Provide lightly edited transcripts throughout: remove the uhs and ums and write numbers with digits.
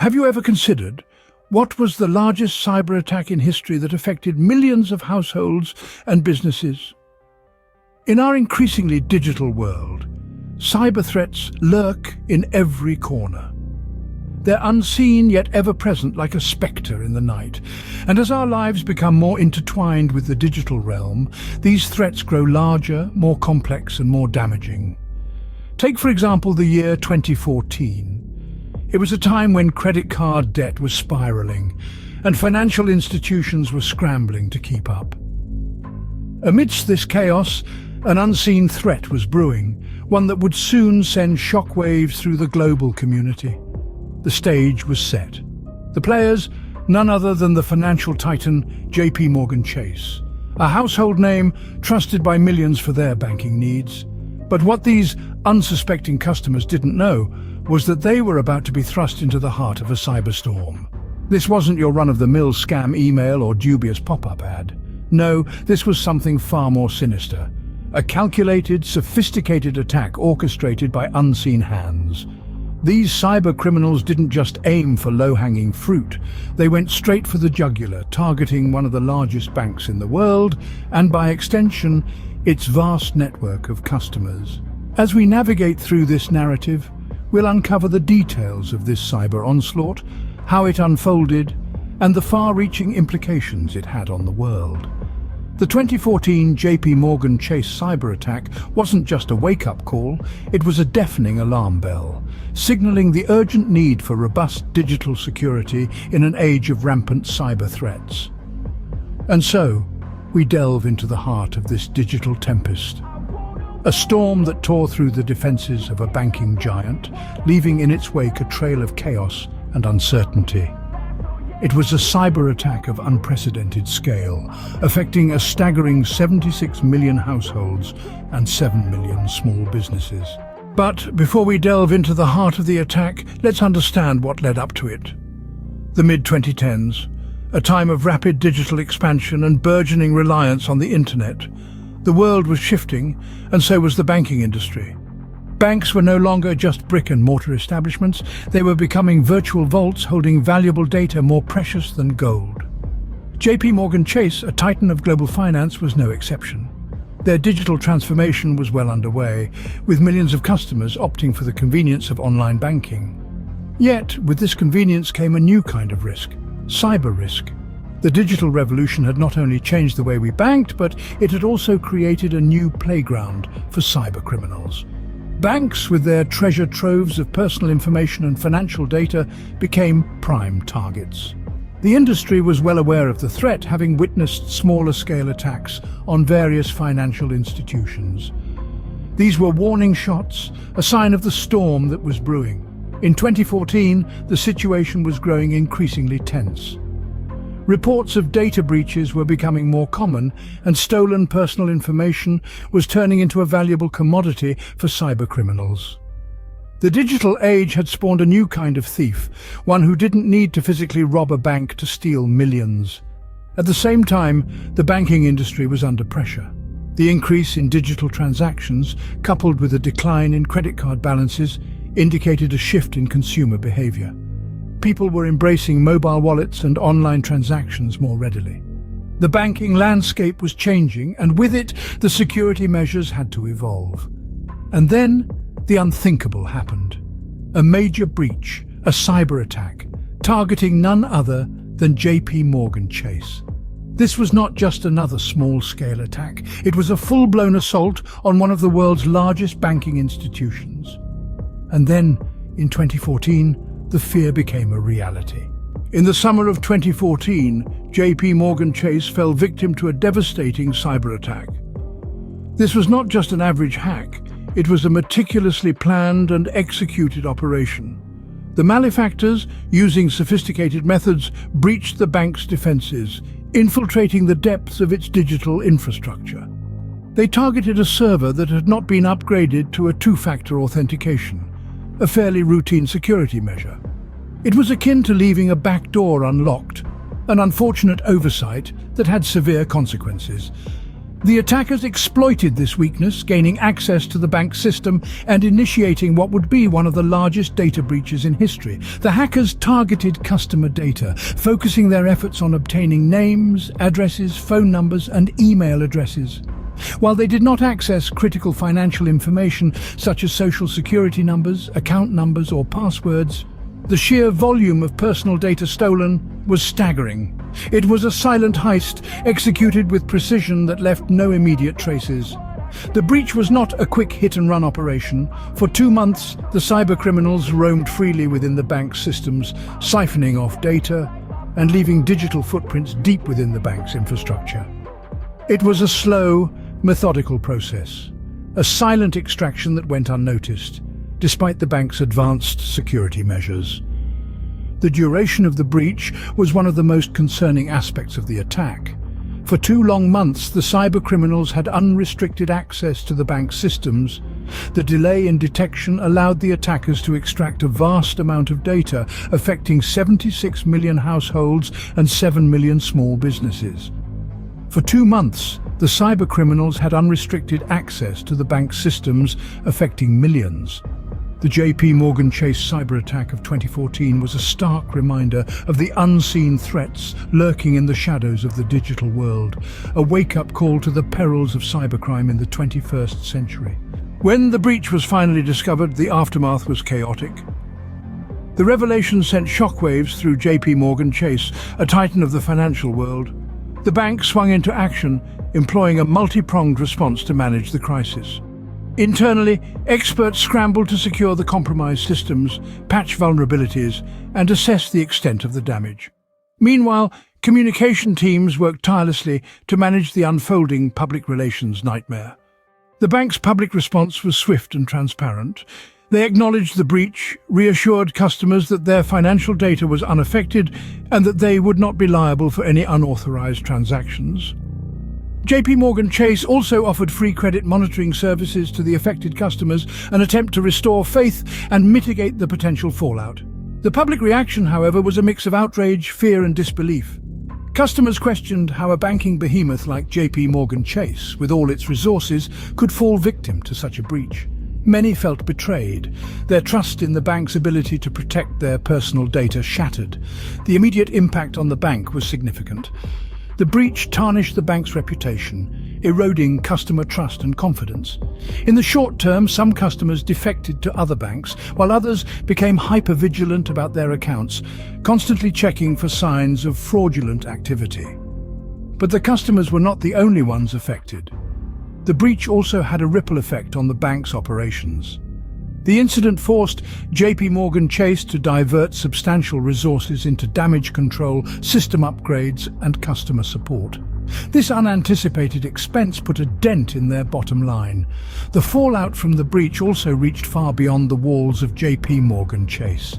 Have you ever considered what was the largest cyber attack in history that affected millions of households and businesses? In our increasingly digital world, cyber threats lurk in every corner. They're unseen yet ever-present like a spectre in the night. And as our lives become more intertwined with the digital realm, these threats grow larger, more complex and more damaging. Take, for example, the year 2014. It was a time when credit card debt was spiraling and financial institutions were scrambling to keep up. Amidst this chaos, an unseen threat was brewing, one that would soon send shockwaves through the global community. The stage was set. The players, none other than the financial titan JPMorgan Chase, a household name trusted by millions for their banking needs. But what these unsuspecting customers didn't know was that they were about to be thrust into the heart of a cyberstorm. This wasn't your run-of-the-mill scam email or dubious pop-up ad. No, this was something far more sinister. A calculated, sophisticated attack orchestrated by unseen hands. These cyber criminals didn't just aim for low-hanging fruit. They went straight for the jugular, targeting one of the largest banks in the world, and by extension, its vast network of customers. As we navigate through this narrative, we'll uncover the details of this cyber onslaught, how it unfolded, and the far-reaching implications it had on the world. The 2014 JPMorgan Chase cyber attack wasn't just a wake-up call, it was a deafening alarm bell, signaling the urgent need for robust digital security in an age of rampant cyber threats. And so, we delve into the heart of this digital tempest. A storm that tore through the defenses of a banking giant, leaving in its wake a trail of chaos and uncertainty. It was a cyber attack of unprecedented scale, affecting a staggering 76 million households and 7 million small businesses. But before we delve into the heart of the attack, let's understand what led up to it. The mid-2010s, a time of rapid digital expansion and burgeoning reliance on the internet. The world was shifting, and so was the banking industry. Banks were no longer just brick-and-mortar establishments, they were becoming virtual vaults holding valuable data more precious than gold. JPMorgan Chase, a titan of global finance, was no exception. Their digital transformation was well underway, with millions of customers opting for the convenience of online banking. Yet, with this convenience came a new kind of risk: cyber risk. The digital revolution had not only changed the way we banked, but it had also created a new playground for cyber criminals. Banks, with their treasure troves of personal information and financial data, became prime targets. The industry was well aware of the threat, having witnessed smaller-scale attacks on various financial institutions. These were warning shots, a sign of the storm that was brewing. In 2014, the situation was growing increasingly tense. Reports of data breaches were becoming more common, and stolen personal information was turning into a valuable commodity for cybercriminals. The digital age had spawned a new kind of thief, one who didn't need to physically rob a bank to steal millions. At the same time, the banking industry was under pressure. The increase in digital transactions, coupled with a decline in credit card balances, indicated a shift in consumer behavior. People were embracing mobile wallets and online transactions more readily. The banking landscape was changing, and with it, the security measures had to evolve. And then, the unthinkable happened. A major breach, a cyber attack, targeting none other than JPMorgan Chase. This was not just another small-scale attack. It was a full-blown assault on one of the world's largest banking institutions. And then, in 2014, the fear became a reality. In the summer of 2014, JPMorgan Chase fell victim to a devastating cyber attack. This was not just an average hack, it was a meticulously planned and executed operation. The malefactors, using sophisticated methods, breached the bank's defenses, infiltrating the depths of its digital infrastructure. They targeted a server that had not been upgraded to a two-factor authentication, a fairly routine security measure. It was akin to leaving a back door unlocked, an unfortunate oversight that had severe consequences. The attackers exploited this weakness, gaining access to the bank's system and initiating what would be one of the largest data breaches in history. The hackers targeted customer data, focusing their efforts on obtaining names, addresses, phone numbers, and email addresses. While they did not access critical financial information such as social security numbers, account numbers, or passwords, the sheer volume of personal data stolen was staggering. It was a silent heist executed with precision that left no immediate traces. The breach was not a quick hit-and-run operation. For 2 months, the cybercriminals roamed freely within the bank's systems, siphoning off data and leaving digital footprints deep within the bank's infrastructure. It was a slow, methodical process, a silent extraction that went unnoticed, despite the bank's advanced security measures. The duration of the breach was one of the most concerning aspects of the attack. For 2 long months, the cybercriminals had unrestricted access to the bank's systems. The delay in detection allowed the attackers to extract a vast amount of data, affecting 76 million households and 7 million small businesses. For 2 months, the cybercriminals had unrestricted access to the bank's systems, affecting millions. The JPMorgan Chase cyberattack of 2014 was a stark reminder of the unseen threats lurking in the shadows of the digital world, a wake-up call to the perils of cybercrime in the 21st century. When the breach was finally discovered, the aftermath was chaotic. The revelation sent shockwaves through JPMorgan Chase, a titan of the financial world. The bank swung into action, employing a multi-pronged response to manage the crisis. Internally, experts scrambled to secure the compromised systems, patch vulnerabilities, and assess the extent of the damage. Meanwhile, communication teams worked tirelessly to manage the unfolding public relations nightmare. The bank's public response was swift and transparent. They acknowledged the breach, reassured customers that their financial data was unaffected and that they would not be liable for any unauthorized transactions. JPMorgan Chase also offered free credit monitoring services to the affected customers, an attempt to restore faith and mitigate the potential fallout. The public reaction, however, was a mix of outrage, fear, and disbelief. Customers questioned how a banking behemoth like JPMorgan Chase, with all its resources, could fall victim to such a breach. Many felt betrayed, their trust in the bank's ability to protect their personal data shattered. The immediate impact on the bank was significant. The breach tarnished the bank's reputation, eroding customer trust and confidence. In the short term, some customers defected to other banks, while others became hyper-vigilant about their accounts, constantly checking for signs of fraudulent activity. But the customers were not the only ones affected. The breach also had a ripple effect on the bank's operations. The incident forced JPMorgan Chase to divert substantial resources into damage control, system upgrades, and customer support. This unanticipated expense put a dent in their bottom line. The fallout from the breach also reached far beyond the walls of JPMorgan Chase.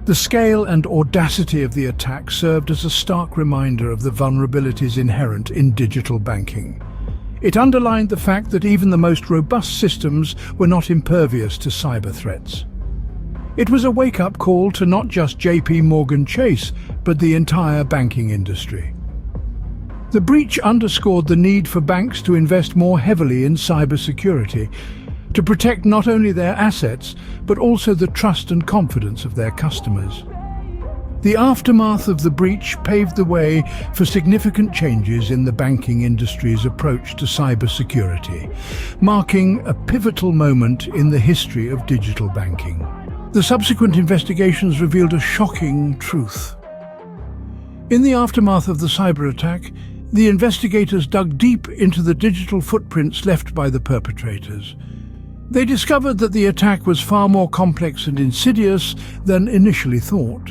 The scale and audacity of the attack served as a stark reminder of the vulnerabilities inherent in digital banking. It underlined the fact that even the most robust systems were not impervious to cyber threats. It was a wake-up call to not just JPMorgan Chase, but the entire banking industry. The breach underscored the need for banks to invest more heavily in cybersecurity, to protect not only their assets, but also the trust and confidence of their customers. The aftermath of the breach paved the way for significant changes in the banking industry's approach to cybersecurity, marking a pivotal moment in the history of digital banking. The subsequent investigations revealed a shocking truth. In the aftermath of the cyberattack, the investigators dug deep into the digital footprints left by the perpetrators. They discovered that the attack was far more complex and insidious than initially thought.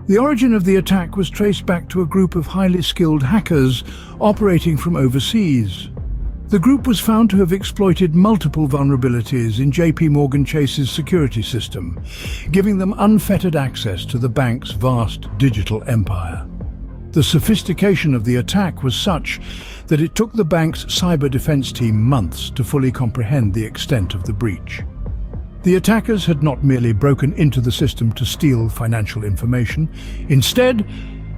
The origin of the attack was traced back to a group of highly skilled hackers operating from overseas. The group was found to have exploited multiple vulnerabilities in JPMorgan Chase's security system, giving them unfettered access to the bank's vast digital empire. The sophistication of the attack was such that it took the bank's cyber defense team months to fully comprehend the extent of the breach. The attackers had not merely broken into the system to steal financial information. Instead,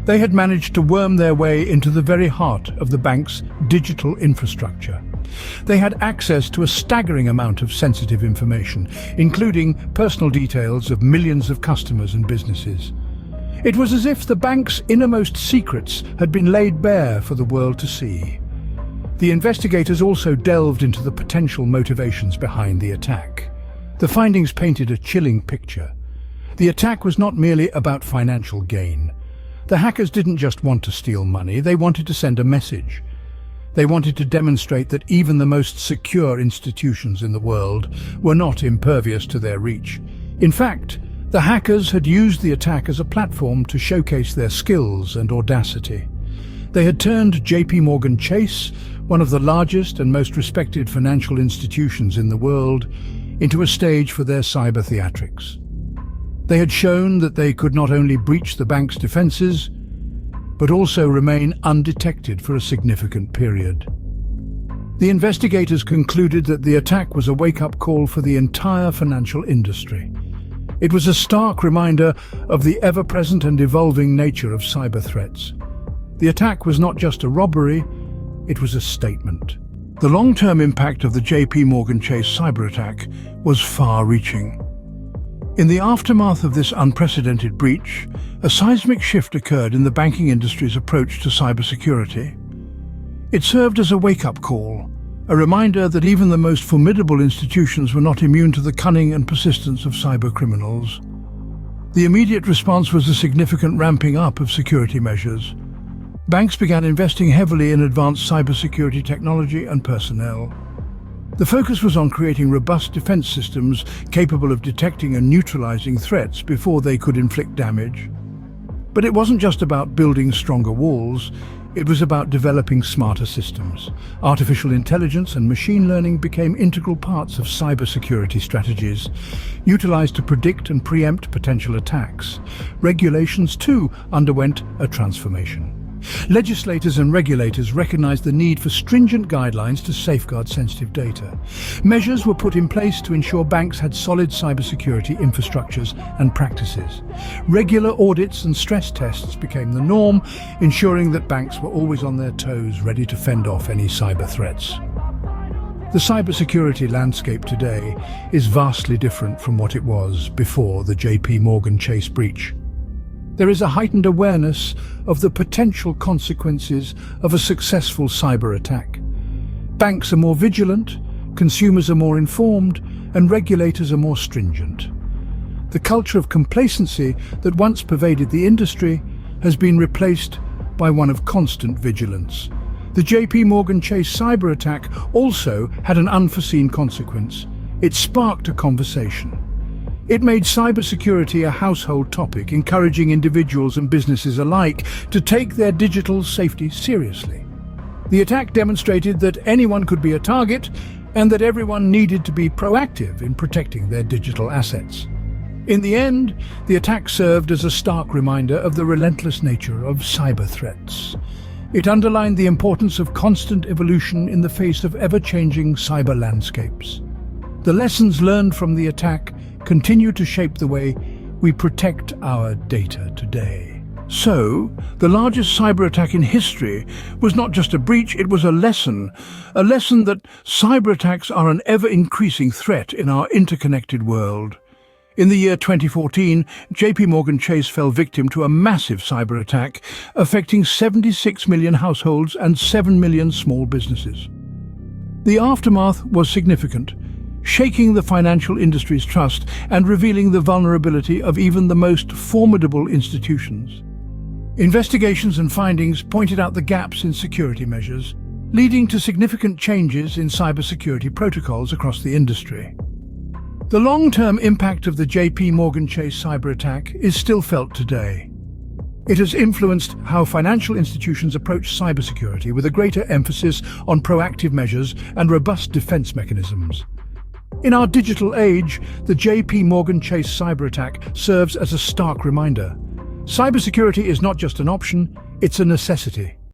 They had managed to worm their way into the very heart of the bank's digital infrastructure. They had access to a staggering amount of sensitive information, including personal details of millions of customers and businesses. It was as if the bank's innermost secrets had been laid bare for the world to see. The investigators also delved into the potential motivations behind the attack. The findings painted a chilling picture. The attack was not merely about financial gain. The hackers didn't just want to steal money, they wanted to send a message. They wanted to demonstrate that even the most secure institutions in the world were not impervious to their reach. In fact, the hackers had used the attack as a platform to showcase their skills and audacity. They had turned JPMorgan Chase, one of the largest and most respected financial institutions in the world, into a stage for their cyber theatrics. They had shown that they could not only breach the bank's defenses, but also remain undetected for a significant period. The investigators concluded that the attack was a wake-up call for the entire financial industry. It was a stark reminder of the ever-present and evolving nature of cyber threats. The attack was not just a robbery, it was a statement. The long-term impact of the JPMorgan Chase cyberattack was far-reaching. In the aftermath of this unprecedented breach, a seismic shift occurred in the banking industry's approach to cybersecurity. It served as a wake-up call, a reminder that even the most formidable institutions were not immune to the cunning and persistence of cybercriminals. The immediate response was a significant ramping up of security measures. Banks began investing heavily in advanced cybersecurity technology and personnel. The focus was on creating robust defense systems capable of detecting and neutralizing threats before they could inflict damage. But it wasn't just about building stronger walls, it was about developing smarter systems. Artificial intelligence and machine learning became integral parts of cybersecurity strategies, utilized to predict and preempt potential attacks. Regulations, too, underwent a transformation. Legislators and regulators recognized the need for stringent guidelines to safeguard sensitive data. Measures were put in place to ensure banks had solid cybersecurity infrastructures and practices. Regular audits and stress tests became the norm, ensuring that banks were always on their toes, ready to fend off any cyber threats. The cybersecurity landscape today is vastly different from what it was before the JPMorgan Chase breach. There is a heightened awareness of the potential consequences of a successful cyber attack. Banks are more vigilant, consumers are more informed, and regulators are more stringent. The culture of complacency that once pervaded the industry has been replaced by one of constant vigilance. The JPMorgan Chase cyber attack also had an unforeseen consequence. It sparked a conversation. It made cybersecurity a household topic, encouraging individuals and businesses alike to take their digital safety seriously. The attack demonstrated that anyone could be a target and that everyone needed to be proactive in protecting their digital assets. In the end, the attack served as a stark reminder of the relentless nature of cyber threats. It underlined the importance of constant evolution in the face of ever-changing cyber landscapes. The lessons learned from the attack continue to shape the way we protect our data today. So, the largest cyber attack in history was not just a breach, it was a lesson that cyber attacks are an ever-increasing threat in our interconnected world. In the year 2014, JPMorgan Chase fell victim to a massive cyber attack, affecting 76 million households and 7 million small businesses. The aftermath was significant, shaking the financial industry's trust and revealing the vulnerability of even the most formidable institutions. Investigations and findings pointed out the gaps in security measures, leading to significant changes in cybersecurity protocols across the industry. The long-term impact of the JPMorgan Chase cyber attack is still felt today. It has influenced how financial institutions approach cybersecurity, with a greater emphasis on proactive measures and robust defense mechanisms. In our digital age, the JPMorgan Chase cyberattack serves as a stark reminder. Cybersecurity is not just an option, it's a necessity.